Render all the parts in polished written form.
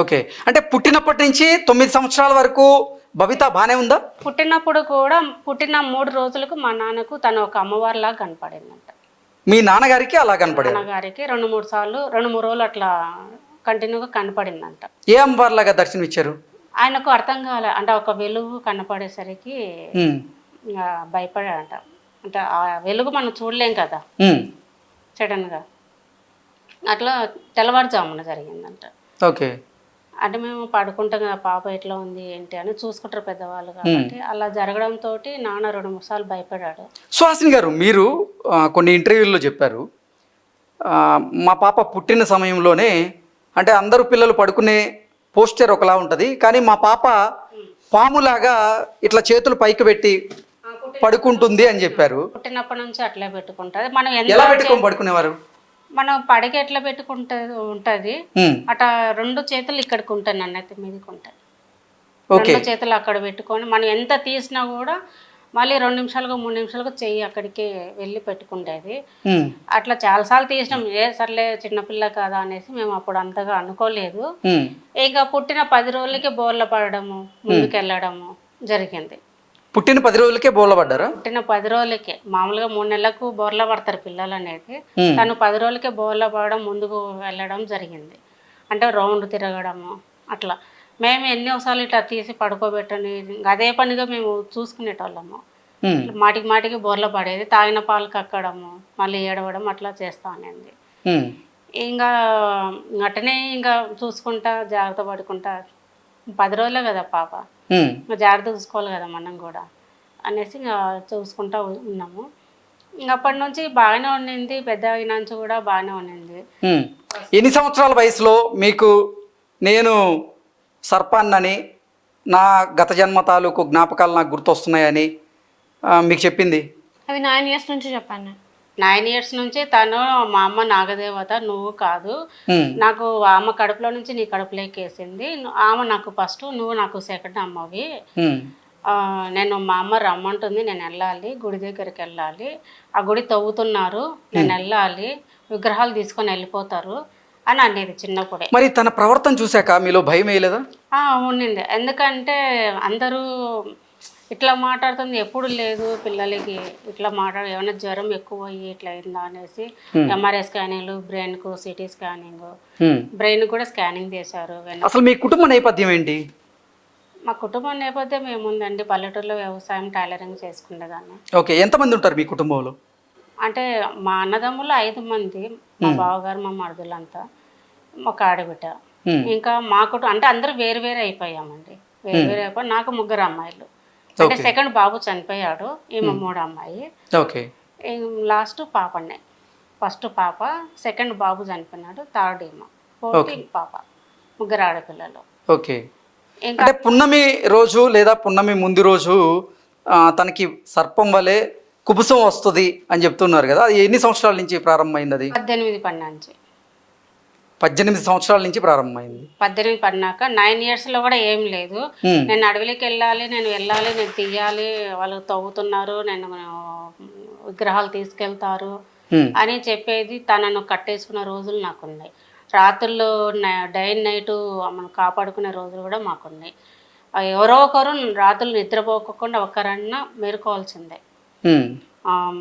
Okay. అంటే పుట్టినప్పటి నుంచి 9 సంవత్సరాల వరకు బబిత బానే ఉందా? పుట్టినప్పుడు కూడా పుట్టిన 3 రోజులకు మా నాన్నకు తను ఒక అమ్మవారిలాగా కనపడిందంట. మీ నాన్నగారికి అలా కనపడారు. నాన్నగారికి 2, 3 సార్లు 2, 3 రోజులు అట్లా కంటిన్యూగా కనపడిందంట. ఏ అమ్మవారిలాగా దర్శనం ఇచ్చారు? ఆయనకు అర్థం కాలే. అంటే ఒక వెలుగు కనపడేసరికి హ్మ్. భయపడాడంట. అంటే ఆ వెలుగు మనం చూడలేం కదా హ్మ్. సడన్గా. అట్లా తెల్లవారుజామున జరిగిందంట. ఓకే. అంటే మేము పడుకుంటాం కదా, పాప ఎట్లా ఉంది ఏంటి అని చూసుకుంటారు పెద్దవాళ్ళు కాబట్టి. అలా జరగడంతో నాన్న 2, 3 సార్లు భయపడ్డాడు. సుహాసిని గారు, మీరు కొన్ని ఇంటర్వ్యూల్లో చెప్పారు, మా పాప పుట్టిన సమయంలోనే అంటే అందరూ పిల్లలు పడుకునే పోస్చర్ ఒకలా ఉంటుంది, కానీ మా పాప పాములాగా ఇట్లా చేతులు పైకి పెట్టి పడుకుంటుంది అని చెప్పారు. పుట్టినప్పటి నుంచి అట్లే పెట్టుకుంటుంది. మనం ఎలా ఎంత పెట్టుకొని పడుకునేవారు? మనం పడక ఎట్లా ఉంటుంది హ్మ్. అట్లా 2 చేతులు ఇక్కడికి ఉంటాయి, నన్నైతే మీదకి ఉంటాయి. ఓకే. 2 చేతులు అక్కడ పెట్టుకొని మనం ఎంత తీసినా కూడా మళ్ళీ 2 నిమిషాలుగా 3 నిమిషాలుగా చెయ్యి అక్కడికి వెళ్ళి పెట్టుకుంటేది. హ్మ్. అట్లా చాలాసార్లు తీసినాం. సర్లే చిన్నపిల్ల కదా అనేసి మేము అప్పుడు అంతగా అనుకోలేదు. హ్మ్. ఇక పుట్టిన 10 రోజులకి బోర్ల పడడము, ముందుకెళ్ళడము జరిగింది. పుట్టిన 10 రోజులకే బోర్ల పడ్డారా? పుట్టిన 10 రోజులకే. మామూలుగా 3 నెలలకు బోర్ల పడతారు పిల్లలు అనేది. హ్మ్. తను 10 రోజులకే బోర్ల పడడం, ముందుకు వెళ్ళడం జరిగింది. అంటే రౌండ్ తిరగడము అట్లా. మేము ఎన్నోసార్లు ఇట్లా తీసి పడుకోబెట్టని అదే పనిగా మేము చూసుకునేటోళ్ళము. హ్మ్. మాటికి మాటికి బోర్ల పడేది. తాగిన పాలు కక్కడము, మళ్ళీ ఏడవడం అట్లా చేస్తా అనేది. హ్మ్. ఇంకా అట్టనే ఇంకా చూసుకుంటా జాగ్రత్త పడుకుంటా 10 రోజులే కదా పాప, హ్మ్. జాగ్రత్త చూసుకోవాలి కదా మనం కూడా అనేసి ఇంకా చూసుకుంటా ఉన్నాము. ఇంక అప్పటి నుంచి బాగానే ఉండింది. పెద్ద అయిన నుంచి కూడా బాగానే ఉండింది. హ్మ్. ఎన్ని సంవత్సరాల వయసులో మీకు నేను సర్పాన్నని, నా గత జన్మ తాలూకు జ్ఞాపకాలు నాకు గుర్తొస్తున్నాయని మీకు చెప్పింది? అవి 9 ఇయర్స్ నుంచి చెప్పాను నేను. 9 ఇయర్స్ నుంచి తను మా అమ్మ నాగదేవత, నువ్వు కాదు, హ్మ్. నాకు ఆమె కడుపులో నుంచి నీ కడుపులోకి వేసింది, ఆమె నాకు ఫస్ట్, నువ్వు నాకు సెకండ్ అమ్మవి. హ్మ్. నేను మా అమ్మ రమ్మంటుంది, నేను వెళ్ళాలి, గుడి దగ్గరికి వెళ్ళాలి, ఆ గుడి తవ్వుతున్నారు, నేను వెళ్ళాలి, విగ్రహాలు తీసుకొని వెళ్ళిపోతారు అని అనేది చిన్నప్పుడే. మరి తన ప్రవర్తన చూశాక మీలో భయం వేయలేదా? ఉండింది. ఎందుకంటే అందరూ ఇట్లా మాట్లాడుతుంది ఎప్పుడు లేదు పిల్లలకి, ఇట్లా ఏమైనా జ్వరం ఎక్కువ అయ్యి ఇట్లా అయిందా అనేసి ఎంఆర్ఐ స్కానింగ్లు, బ్రెయిన్కు సిటీ స్కానింగ్, బ్రెయిన్ కూడా స్కానింగ్ చేశారు. అసలు మీ కుటుంబ నేపథ్యం ఏంటి? మా కుటుంబం నేపథ్యం ఏముందండి, పల్లెటూరులో వ్యవసాయం, టైలరింగ్ చేసుకునేదాన్ని. ఓకే. ఎంతమంది ఉంటారు మీ కుటుంబంలో? అంటే మా అన్నదమ్ములు 5 మంది, మా బావగారు, మా మరుదులంతా, ఒక ఆడబిడ్డ. ఇంకా మా కుటుంబం అంటే అందరూ వేరు వేరే అయిపోయామండి. వేరు వేరే అయిపోయి నాకు 3 అమ్మాయిలు. అంటే సెకండ్ బాబు చనిపోయాడు, ఈమె 3 అమ్మాయి. ఓకే. లాస్ట్ పాపనే. ఫస్ట్ పాప, సెకండ్ బాబు చనిపోయినాడు, థర్డ్ ఈమె, ఫోర్త్ పాప. 3 ఆడపిల్లలు. ఓకే. అంటే పున్నమి రోజు లేదా పున్నమి ముందు రోజు తనకి సర్పం వలె కుబుసం వస్తుంది అని చెప్తున్నారు కదా, అది ఎన్ని సంవత్సరాల నుంచి ప్రారంభమైంది? అది 18 పడినాంచి. 18 సంవత్సరాల నుంచి ప్రారంభమైంది. 18 పడినాక 9 ఇయర్స్లో కూడా ఏం లేదు. నేను అడవిలోకి వెళ్ళాలి, నేను తీయాలి, వాళ్ళు తవ్వుతున్నారు, నేను విగ్రహాలు తీసుకెళ్తారు అని చెప్పేది. తనను కట్టేసుకున్న రోజులు నాకున్నాయి. రాత్రుల్లో డే అండ్ నైటు మనం కాపాడుకునే రోజులు కూడా మాకున్నాయి. ఎవరో ఒకరు రాత్రులు నిద్రపోకుండా ఒక్కరన్నా మేలుకోవాల్సిందే.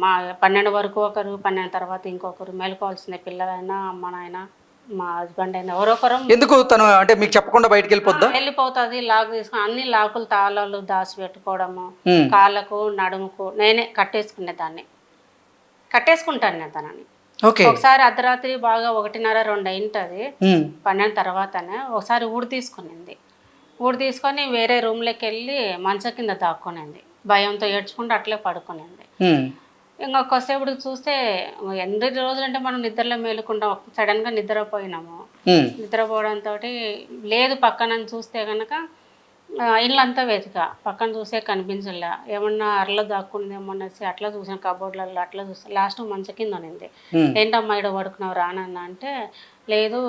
మా 12 వరకు ఒకరు, 12 తర్వాత ఇంకొకరు మేలుకోవాల్సిందే. పిల్లలైనా, అమ్మనైనా, మా హస్బెండ్ అయినా, ఎవరో ఒకరు. ఎందుకు తను అంటే మీకు చెప్పకుండా బయటకు వెళ్ళిపోతుంది. లాక్ తీసుకుని అన్ని లాకులు తాళాలు దాచి పెట్టుకోవడము, కాళ్ళకు నడుముకు నేనే కట్టేసుకునేదాన్ని. కట్టేసుకుంటాను నేను తనని. ఒకసారి అర్ధరాత్రి బాగా 1:30, 2 అయింటది, 12 తర్వాతనే ఒకసారి ఊడి తీసుకొని వేరే రూమ్లోకి వెళ్ళి మంచం కింద దాక్కునింది. భయంతో ఏడ్చుకుంటూ అట్లే పడుకునింది. ఇంకొకసేపుడికి చూస్తే ఎన్ని రోజులంటే మనం నిద్రలో మేలుకుంటాం, సడన్గా నిద్రపోయినాము. నిద్రపోవడంతో లేదు పక్కన చూస్తే కనుక ఇల్లంతా వెతిక, పక్కన చూసే కనిపించలే. ఏమన్నా అరలో దాక్కుందేమో అనేసి అట్లా చూసాను, కబోర్డ్లలో అట్లా చూసాను. లాస్ట్ మంచం కింద ఉన్నింది. ఏంటమ్మా ఇక్కడ పడుకున్నావు రానన్న అంటే, లేదు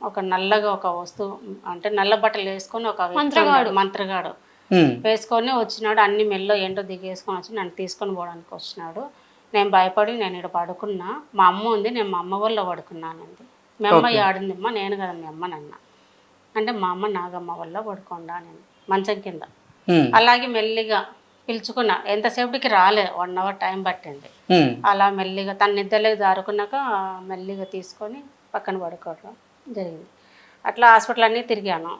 ఒక నల్లగా ఒక వస్తువు, అంటే నల్ల బట్టలు వేసుకొని ఒక మంత్రగాడు వేసుకొని వచ్చినాడు. అన్ని మెల్లో ఏంటో దిగేసుకొని వచ్చి నన్ను తీసుకొని పోవడానికి వచ్చినాడు. నేను భయపడి నేను ఇక్కడ పడుకున్నా, మా అమ్మ ఉంది, నేను మా అమ్మ వల్ల పడుకున్నానండి. మీ అమ్మ ఆడిందమ్మా, నేను కదా మీ అమ్మని అన్న. అంటే మా అమ్మ నాగమ్మ వల్ల పడుకోండా నేను మంచం కింద. అలాగే మెల్లిగా పిలుచుకున్నా, ఎంతసేపటికి రాలే, 1 అవర్ టైం పట్టింది. అలా మెల్లిగా తన నిద్రలోకి జారుకున్నాక మెల్లిగా తీసుకొని పక్కన పడుకోవడం జరిగింది. అట్లా హాస్పిటల్ అన్నీ తిరిగాను.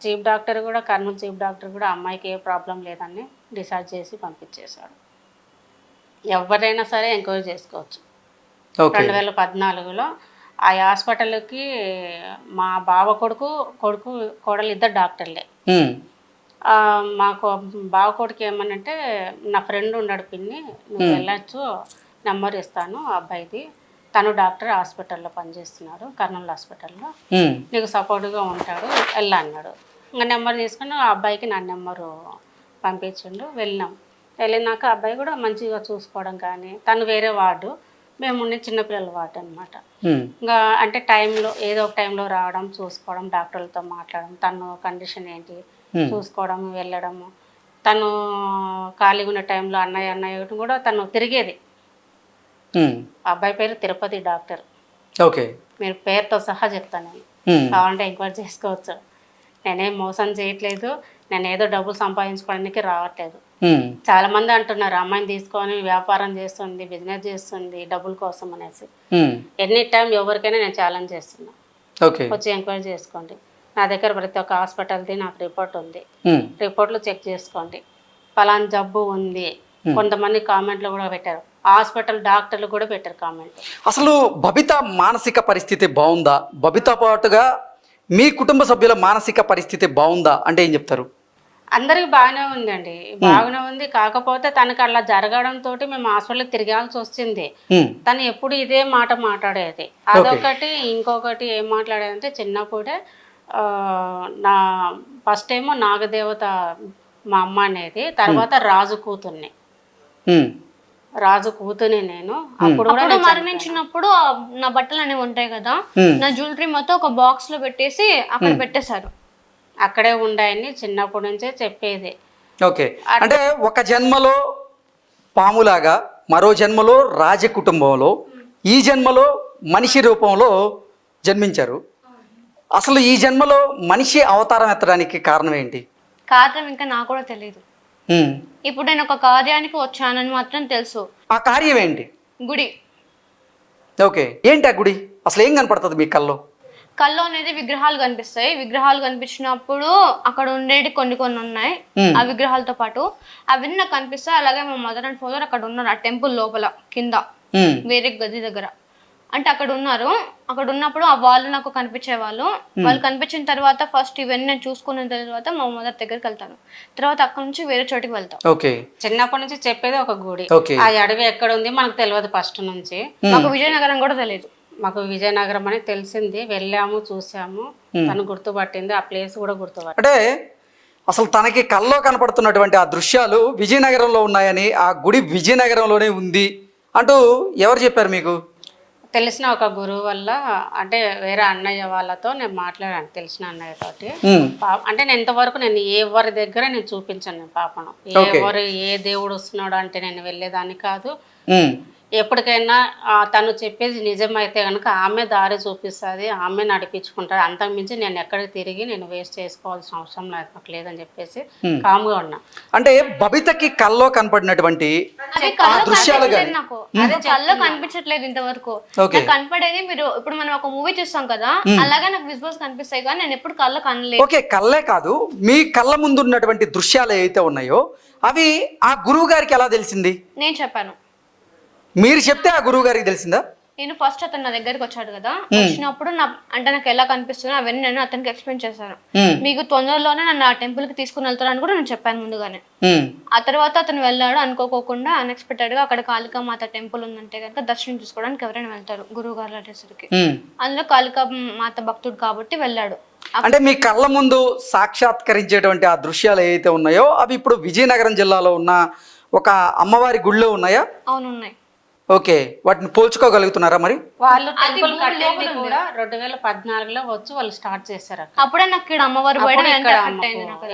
చీఫ్ డాక్టర్ కూడా, కర్నూలు చీఫ్ డాక్టర్ కూడా అమ్మాయికి ఏ ప్రాబ్లం లేదని డిసైడ్ చేసి పంపించేశాడు. ఎవరైనా సరే ఎంక్వైరీ చేసుకోవచ్చు. 2014లో ఆ హాస్పిటల్కి మా బావ కొడుకు కోడలు ఇద్దరు డాక్టర్లే. మాకు బావ కొడుకు ఏమనంటే, నా ఫ్రెండ్ ఉన్నాడు పిన్ని, నువ్వు వెళ్ళచ్చు, నెంబర్ ఇస్తాను ఆ అబ్బాయిది, తను డాక్టర్ హాస్పిటల్లో పనిచేస్తున్నాడు, కర్నూలు హాస్పిటల్లో, నీకు సపోర్ట్గా ఉంటాడు, వెళ్ళా అన్నాడు. ఇంకా నెంబర్ తీసుకుని ఆ అబ్బాయికి నా నెంబరు పంపించిండు. వెళ్ళినాక అబ్బాయి కూడా మంచిగా చూసుకోవడం కానీ, తను వేరే వార్డు, మేము ఉండే చిన్నపిల్లల వార్డు అనమాట. ఇంకా అంటే టైంలో ఏదో ఒక టైంలో రావడం, చూసుకోవడం, డాక్టర్లతో మాట్లాడడం, తను కండిషన్ ఏంటి చూసుకోవడం, వెళ్ళడము. తను ఖాళీగా ఉన్న టైంలో అన్నయ్య కూడా తను తిరిగేది. అబ్బాయి పేరు తిరుపతి డాక్టర్. ఓకే, మీరు పేరుతో సహా చెప్తాను, నేను కావాలంటే ఎంక్వైరీ చేసుకోవచ్చు. నేనేం మోసం చేయట్లేదు, నేను ఏదో డబ్బులు సంపాదించుకోవడానికి రావట్లేదు. చాలా మంది అంటున్నారు అమ్మాయిని తీసుకొని వ్యాపారం చేస్తుంది, బిజినెస్ చేస్తుంది డబ్బుల కోసం అనేసి. ఎనీ టైం ఎవరికైనా నేను ఛాలెంజ్ చేస్తున్నా, వచ్చి ఎంక్వైరీ చేసుకోండి. నా దగ్గర ప్రతి ఒక్క హాస్పిటల్ది నాకు రిపోర్ట్ ఉంది, రిపోర్ట్లు చెక్ చేసుకోండి, పలానా జబ్బు ఉంది. కొంతమంది కామెంట్లు కూడా పెట్టారు, హాస్పిటల్ డాక్టర్లు కూడా పెట్టారు కామెంట్. అసలు బబిత మానసిక పరిస్థితి బాగుందా? బబిత పాటుగా మీ కుటుంబ సభ్యుల మానసిక పరిస్థితి బాగుందా అంటే ఏం చెప్తారు? అందరికి బాగానే ఉందండి, బాగానే ఉంది. కాకపోతే తనకు అలా జరగడంతో మేము హాస్పిటల్కి తిరగాల్సి వచ్చింది. తను ఎప్పుడు ఇదే మాట మాట్లాడేది. అదొకటి. ఇంకొకటి ఏం మాట్లాడేదంటే, చిన్నప్పుడే నా ఫస్ట్ ఏమో నాగదేవత మా అమ్మ అనేది, తర్వాత రాజు కూతుర్ని నేను. అప్పుడు కూడా మరణించినప్పుడు నా బట్టలు అనేవి ఉంటాయి కదా, నా జ్యువెలరీ మొత్తం ఒక బాక్స్ లో పెట్టేసి అక్కడ పెట్టేశారు. అక్కడే ఉండాయని చిన్నప్పటి నుంచే చెప్పేది. ఓకే, అంటే ఒక జన్మలో పాములాగా, మరో జన్మలో రాజ కుటుంబంలో, ఈ జన్మలో మనిషి రూపంలో జన్మించారు. అసలు ఈ జన్మలో మనిషి అవతారం ఎత్తడానికి కారణం ఏంటి? కారణం ఇంకా నాకు కూడా తెలియదు. ఇప్పుడు నేను ఒక కార్యానికి వచ్చానని మాత్రం తెలుసు. ఆ కార్యం ఏంటి? గుడి. ఓకే, ఏంటి ఆ గుడి? అసలు ఏం కనపడుతుంది మీ కల్లో? కళ్ళు అనేది విగ్రహాలు కనిపిస్తాయి. విగ్రహాలు కనిపించినప్పుడు అక్కడ ఉండేవి కొన్ని ఉన్నాయి. ఆ విగ్రహాలతో పాటు అవన్నీ నాకు కనిపిస్తాయి. అలాగే మా మదర్ అండ్ ఫాదర్ అక్కడ ఉన్నారు, ఆ టెంపుల్ లోపల కింద వేరే గది దగ్గర. అంటే అక్కడ ఉన్నారు. అక్కడ ఉన్నప్పుడు ఆ వాళ్ళు నాకు కనిపించే వాళ్ళు కనిపించిన తర్వాత ఫస్ట్ ఇవన్నీ నేను చూసుకున్న తర్వాత మా మదర్ దగ్గరికి వెళ్తాను. తర్వాత అక్కడ నుంచి వేరే చోటికి వెళ్తాం. చిన్నప్పటి నుంచి చెప్పేది ఒక గుడి. ఆ అడవి ఎక్కడ ఉంది మనకు తెలియదు ఫస్ట్ నుంచి. మాకు విజయనగరం కూడా తెలియదు. మాకు విజయనగరం అని తెలిసింది, వెళ్ళాము, చూసాము, తను గుర్తుపట్టింది, ఆ ప్లేస్ కూడా గుర్తుపట్టింది. అంటే అసలు తనకి కల్లో కనపడుతున్నటువంటి ఆ దృశ్యాలు విజయనగరంలో ఉన్నాయని, ఆ గుడి విజయనగరంలోనే ఉంది అంటూ ఎవరు చెప్పారు మీకు? తెలిసిన ఒక గురువు వల్ల, అంటే వేరే అన్నయ్య వాళ్ళతో నేను మాట్లాడాను, తెలిసిన అన్నయ్య తోటి. అంటే నేను ఇంతవరకు నేను ఎవరి దగ్గర నేను చూపించాను నేను పాపను. ఏ దేవుడు వస్తున్నాడు అంటే నేను వెళ్ళేదాన్ని కాదు. ఎప్పటికైనా తను చెప్పేది నిజమైతే కనుక ఆమె దారి చూపిస్తుంది, ఆమె నడిపించుకుంటారు. అంతకుమించి నేను ఎక్కడికి తిరిగి నేను వేస్ట్ చేసుకోవాల్సిన అవసరం నాకు లేదని చెప్పేసి కామ్గా ఉన్నా. అంటే బబితకి కల్లో కనపడినటువంటి దృశ్యాలు కల్లో కనిపించట్లేదు ఇంతవరకు. కనపడేది మీరు ఇప్పుడు మనం ఒక మూవీ చూస్తాం కదా, అలాగే నాకు విజువల్స్ కనిపిస్తాయి కానీ నేను ఎప్పుడు కళ్ళు కనలేదు. ఓకే, కళ్ళే కాదు, మీ కళ్ళ ముందు ఉన్నటువంటి దృశ్యాలు ఏవైతే ఉన్నాయో అవి ఆ గురువు గారికి ఎలా తెలిసింది? నేను చెప్పాను. మీరు చెప్తే ఆ గురువు గారికి తెలిసిందా? నేను ఫస్ట్ అతను నా దగ్గరికి వచ్చాడు కదా, వచ్చినప్పుడు నాకు ఎలా కనిపిస్తుందో అవన్నీ నేను అతనికి ఎక్స్ప్లెయిన్ చేశాను. మీకు తొందరలోనే నన్ను ఆ టెంపుల్ కి తీసుకుని వెళ్తారని కూడా నేను చెప్పాను ముందుగానే. ఆ తర్వాత అతను వెళ్ళాడు. అనుకోకుండా అన్ఎక్స్పెక్టెడ్ గా అక్కడ కాళికా మాత టెంపుల్ ఉందంటే కనుక దర్శనం చేసుకోవడానికి ఎవరైనా వెళ్తారు గురువు గారు అడ్రస్కి. అందులో కాళికా మాత భక్తుడు కాబట్టి వెళ్ళాడు. అంటే మీ కళ్ళ ముందు సాక్షాత్కరించేటువంటి ఆ దృశ్యాలు ఏవైతే ఉన్నాయో అవి ఇప్పుడు విజయనగరం జిల్లాలో ఉన్న ఒక అమ్మవారి గుళ్ళో ఉన్నాయా? అవును, ఉన్నాయి. ఓకే, వాటిని పోల్చుకోగలుగుతున్నారా మరి? వాళ్ళు టెంపుల్ కట్టేది కూడా 2014లో వచ్చి వాళ్ళు స్టార్ట్ చేశారు. అప్పుడే నాకు ఇక్కడ అమ్మవారి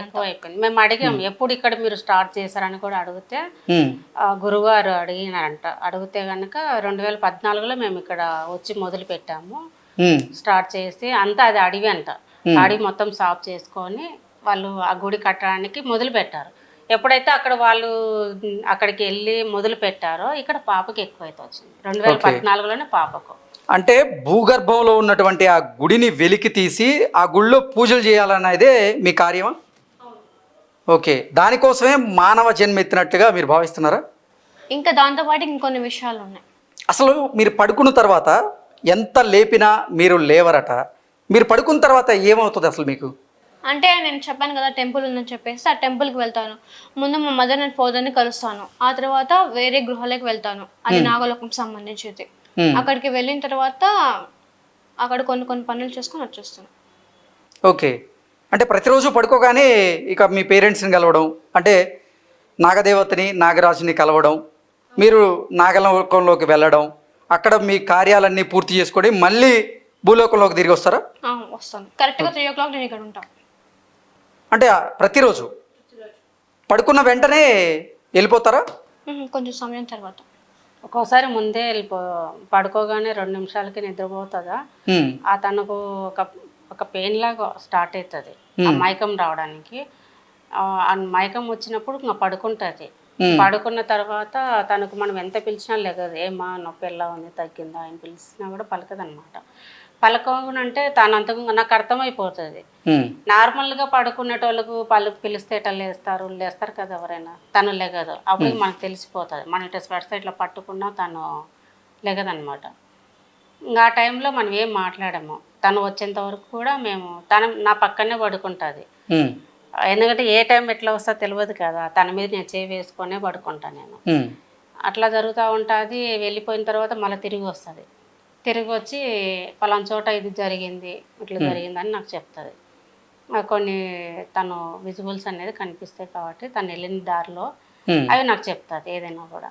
ఎక్కువ అయిపోయింది. మేము అడిగాం ఎప్పుడు ఇక్కడ మీరు స్టార్ట్ చేశారని కూడా అడిగితే గురుగారు అడిగినారంట. అడిగితే కనుక 2014లో మేము ఇక్కడ వచ్చి మొదలు పెట్టాము. స్టార్ట్ చేసి అంతా అది అడవి అంట, అడవి మొత్తం సాఫ్ చేసుకొని వాళ్ళు ఆ గుడి కట్టడానికి మొదలు పెట్టారు. ఎప్పుడైతే అక్కడ వాళ్ళు అక్కడికి వెళ్ళి మొదలు పెట్టారో ఇక్కడ పాపకి ఎక్కువైతే వచ్చింది 2014లోనే పాపకు. అంటే భూగర్భంలో ఉన్నటువంటి ఆ గుడిని వెలికి తీసి ఆ గుడిలో పూజలు చేయాలన్నదే మీ కార్యమా? ఓకే, దానికోసమే మానవ జన్మ ఎత్తినట్టుగా మీరు భావిస్తున్నారా? ఇంకా దాంతోపాటు ఇంకొన్ని విషయాలు ఉన్నాయి. అసలు మీరు పడుకున్న తర్వాత ఎంత లేపినా మీరు లేవరట. మీరు పడుకున్న తర్వాత ఏమవుతుంది అసలు మీకు? అంటే నేను చెప్పాను కదా టెంపుల్ ఉందని చెప్పేసి ఆ టెంపుల్కి వెళ్తాను. ముందు మా మదర్ అండ్ ఫాదర్ని కలుస్తాను. ఆ తర్వాత వేరే గృహాలకు వెళ్తాను, అది నాగలోకం సంబంధించింది. అక్కడికి వెళ్ళిన తర్వాత అక్కడ కొన్ని పనులు చేసుకొని వచ్చేస్తాను. ఓకే, అంటే ప్రతిరోజు పడుకోగానే ఇక మీ పేరెంట్స్ని కలవడం, అంటే నాగదేవతని నాగరాజుని కలవడం, మీరు నాగలోకంలోకి వెళ్ళడం, అక్కడ మీ కార్యాలన్నీ పూర్తి చేసుకొని మళ్ళీ భూలోకంలోకి తిరిగి వస్తారా? వస్తాను. కరెక్ట్గా 3 o'clock నేను ఇక్కడ ఉంటాను. అంటే ప్రతిరోజు పడుకున్న వెంటనే వెళ్ళిపోతారా? కొంచెం సమయం తర్వాత. ఒక్కోసారి ముందే పడుకోగానే 2 నిమిషాలకి నిద్రపోతుందా, ఆ తనకు ఒక పెయిన్ లాగా స్టార్ట్ అవుతుంది ఆ మైకం రావడానికి. ఆ మైకం వచ్చినప్పుడు ఇంకా పడుకుంటుంది. పడుకున్న తర్వాత తనకు మనం ఎంత పిలిచినా లేగదు. ఏమా నొప్పి ఎలా ఉంది, తగ్గిందా అని పిలిచినా కూడా పలకదు అనమాట. పలకనంటే తనంతకు నాకు అర్థమైపోతుంది. నార్మల్గా పడుకునేటోళ్ళకు పిలిస్తే ఇట్లా లేస్తారు కదా ఎవరైనా, తను లెగదు. అప్పుడు మనకు తెలిసిపోతుంది. మన ఇట్లా స్వెట్స్ ఇట్లా పట్టుకున్నా తను లెగదనమాట. ఇంకా ఆ టైంలో మనం ఏం మాట్లాడము. తను వచ్చేంత వరకు కూడా నా పక్కనే పడుకుంటుంది. ఎందుకంటే ఏ టైం ఎట్లా వస్తా తెలియదు కదా, తన మీద నేను చేయి వేసుకొనే పడుకుంటాను నేను. అట్లా జరుగుతూ ఉంటుంది. వెళ్ళిపోయిన తర్వాత మళ్ళీ తిరిగి వస్తుంది. తిరిగి వచ్చి పలానా చోట ఇది జరిగింది, ఇట్లా జరిగిందని నాకు చెప్తుంది. కొన్ని తను విజువల్స్ అనేది కనిపిస్తాయి కాబట్టి తను వెళ్ళిన దారిలో అవి నాకు చెప్తుంది ఏదైనా కూడా.